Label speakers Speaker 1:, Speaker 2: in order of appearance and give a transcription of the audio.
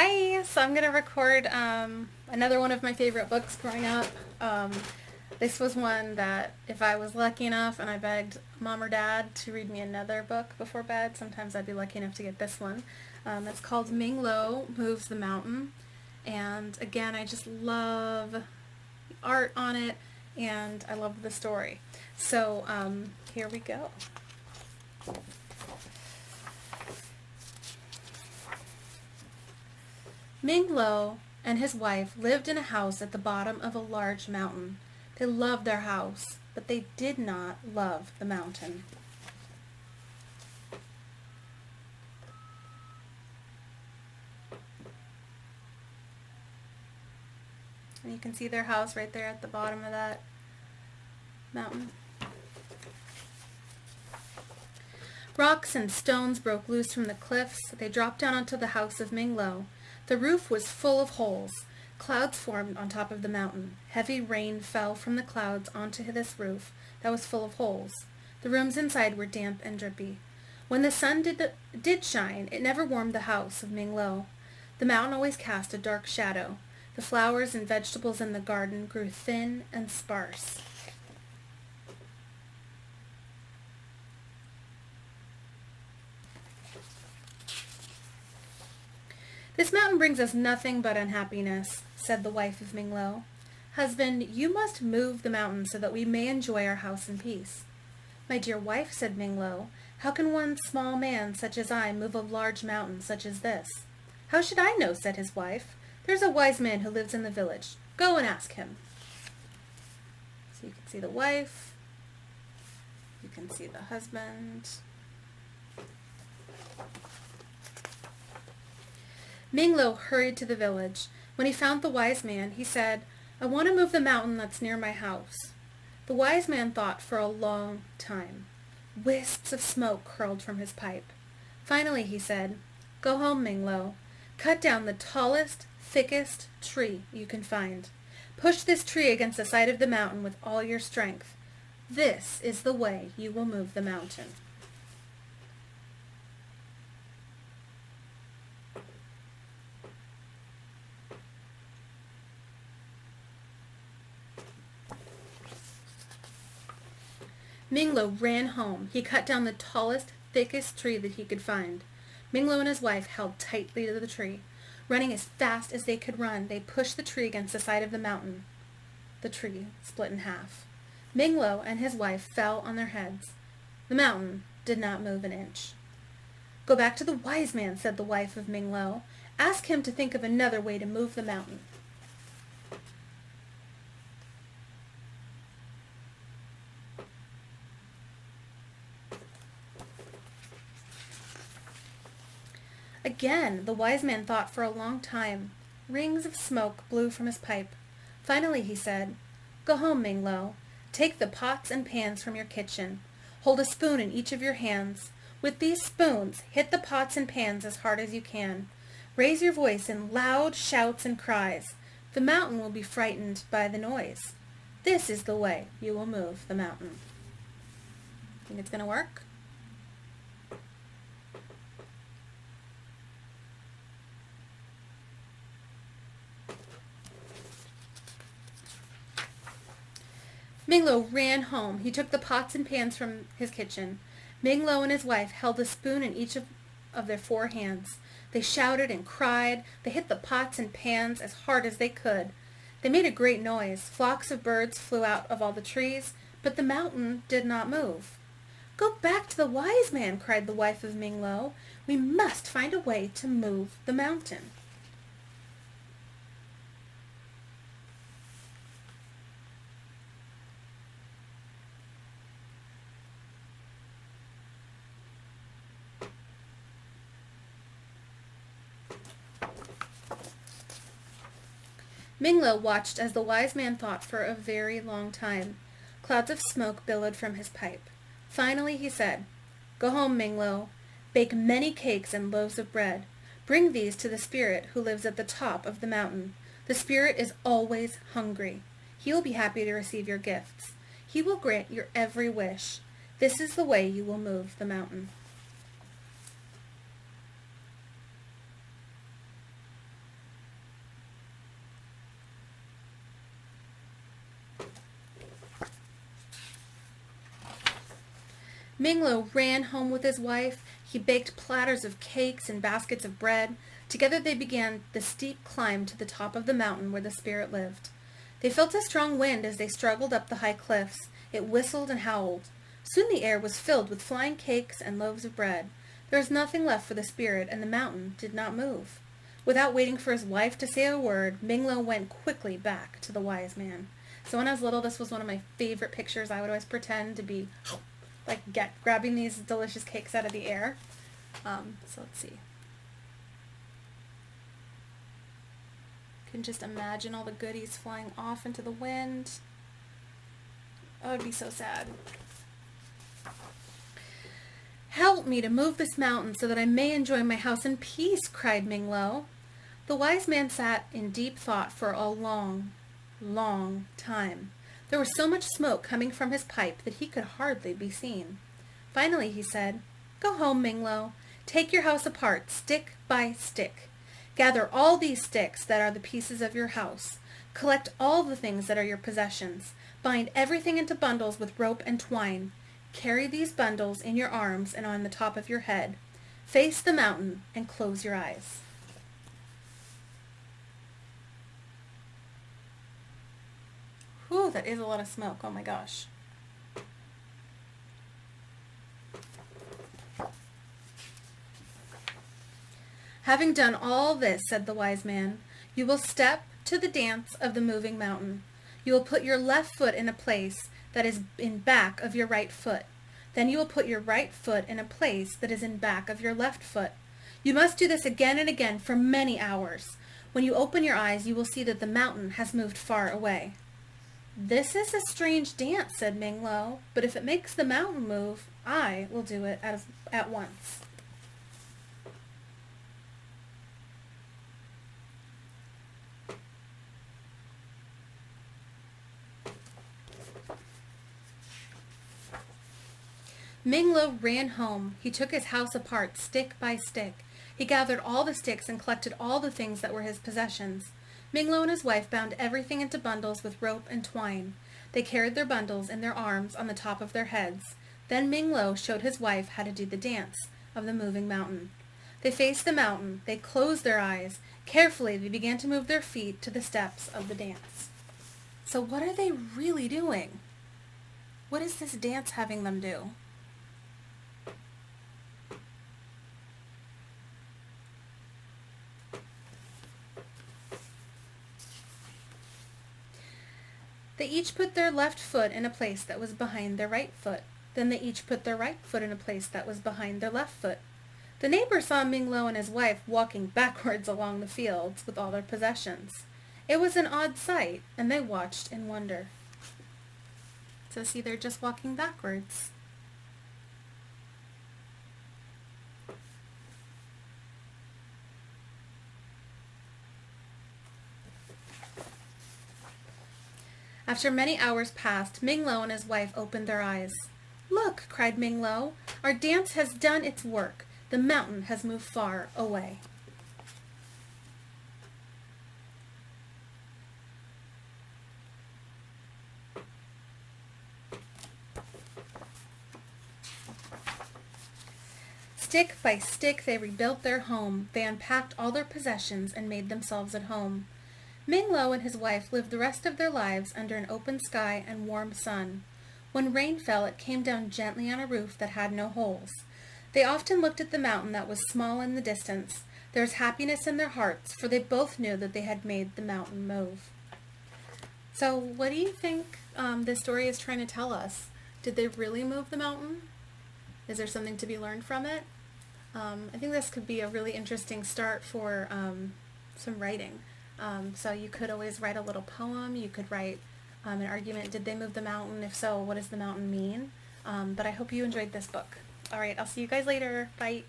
Speaker 1: Hi, so I'm going to record another one of my favorite books growing up. This was one that if I was lucky enough and I begged mom or dad to read me another book before bed, sometimes I'd be lucky enough to get this one. It's called Ming Moves the Mountain. And again, I just love the art on it and I love the story. So here we go. Ming Lo and his wife lived in a house at the bottom of a large mountain. They loved their house, but they did not love the mountain. And you can see their house right there at the bottom of that mountain. Rocks and stones broke loose from the cliffs. They dropped down onto the house of Ming Lo. The roof was full of holes. Clouds formed on top of the mountain. Heavy rain fell from the clouds onto this roof that was full of holes. The rooms inside were damp and drippy. When the sun did shine, it never warmed the house of Ming Lo. The mountain always cast a dark shadow. The flowers and vegetables in the garden grew thin and sparse. "This mountain brings us nothing but unhappiness," said the wife of Ming Lo. "Husband, you must move the mountain so that we may enjoy our house in peace." "My dear wife," said Ming Lo, "how can one small man such as I move a large mountain such as this?" "How should I know?" said his wife. "There's a wise man who lives in the village. Go and ask him." So you can see the wife. You can see the husband. Ming Lo hurried to the village. When he found the wise man, he said, "I want to move the mountain that's near my house." The wise man thought for a long time. Wisps of smoke curled from his pipe. Finally he said, "Go home, Ming Lo. Cut down the tallest, thickest tree you can find. Push this tree against the side of the mountain with all your strength. This is the way you will move the mountain." Ming Lo ran home. He cut down the tallest, thickest tree that he could find. Ming Lo and his wife held tightly to the tree. Running as fast as they could run, they pushed the tree against the side of the mountain. The tree split in half. Ming Lo and his wife fell on their heads. The mountain did not move an inch. "Go back to the wise man," said the wife of Ming Lo. "Ask him to think of another way to move the mountain." Again, the wise man thought for a long time. Rings of smoke blew from his pipe. Finally he said, "Go home, Ming Lo. Take the pots and pans from your kitchen. Hold a spoon in each of your hands. With these spoons, hit the pots and pans as hard as you can. Raise your voice in loud shouts and cries. The mountain will be frightened by the noise. This is the way you will move the mountain." Think it's going to work? Ming Lo ran home. He took the pots and pans from his kitchen. Ming Lo and his wife held a spoon in each of their 4 hands. They shouted and cried. They hit the pots and pans as hard as they could. They made a great noise. Flocks of birds flew out of all the trees, but the mountain did not move. "Go back to the wise man," cried the wife of Ming Lo. "We must find a way to move the mountain." Ming Lo watched as the wise man thought for a very long time. Clouds of smoke billowed from his pipe. Finally he said, "Go home, Ming Lo. Bake many cakes and loaves of bread. Bring these to the spirit who lives at the top of the mountain. The spirit is always hungry. He will be happy to receive your gifts. He will grant your every wish. This is the way you will move the mountain." Minglo ran home with his wife. He baked platters of cakes and baskets of bread. Together they began the steep climb to the top of the mountain where the spirit lived. They felt a strong wind as they struggled up the high cliffs. It whistled and howled. Soon the air was filled with flying cakes and loaves of bread. There was nothing left for the spirit, and the mountain did not move. Without waiting for his wife to say a word, Minglo went quickly back to the wise man. So when I was little, this was one of my favorite pictures. I would always pretend to be like grabbing these delicious cakes out of the air. So let's see. You can just imagine all the goodies flying off into the wind. Oh, it'd be so sad. "Help me to move this mountain so that I may enjoy my house in peace," cried Minglo. The wise man sat in deep thought for a long, long time. There was so much smoke coming from his pipe that he could hardly be seen. Finally he said, "Go home, Minglo. Take your house apart, stick by stick. Gather all these sticks that are the pieces of your house. Collect all the things that are your possessions. Bind everything into bundles with rope and twine. Carry these bundles in your arms and on the top of your head. Face the mountain and close your eyes." Whew, that is a lot of smoke. Oh my gosh. "Having done all this," said the wise man, "you will step to the dance of the moving mountain. You will put your left foot in a place that is in back of your right foot. Then you will put your right foot in a place that is in back of your left foot. You must do this again and again for many hours. When you open your eyes, you will see that the mountain has moved far away." "This is a strange dance," said Minglo, "but if it makes the mountain move, I will do it at once." Minglo ran home. He took his house apart, stick by stick. He gathered all the sticks and collected all the things that were his possessions. Minglo and his wife bound everything into bundles with rope and twine. They carried their bundles in their arms on the top of their heads. Then Minglo showed his wife how to do the dance of the moving mountain. They faced the mountain. They closed their eyes. Carefully, they began to move their feet to the steps of the dance. So what are they really doing? What is this dance having them do? They each put their left foot in a place that was behind their right foot. Then they each put their right foot in a place that was behind their left foot. The neighbor saw Minglo and his wife walking backwards along the fields with all their possessions. It was an odd sight, and they watched in wonder. So see, they're just walking backwards. After many hours passed, Minglo and his wife opened their eyes. "Look," cried Minglo, "our dance has done its work. The mountain has moved far away." Stick by stick they rebuilt their home. They unpacked all their possessions and made themselves at home. Minglo and his wife lived the rest of their lives under an open sky and warm sun. When rain fell, it came down gently on a roof that had no holes. They often looked at the mountain that was small in the distance. There was happiness in their hearts, for they both knew that they had made the mountain move. So what do you think this story is trying to tell us? Did they really move the mountain? Is there something to be learned from it? I think this could be a really interesting start for some writing. So you could always write a little poem. You could write an argument. Did they move the mountain? If so, what does the mountain mean? But I hope you enjoyed this book. All right, I'll see you guys later. Bye.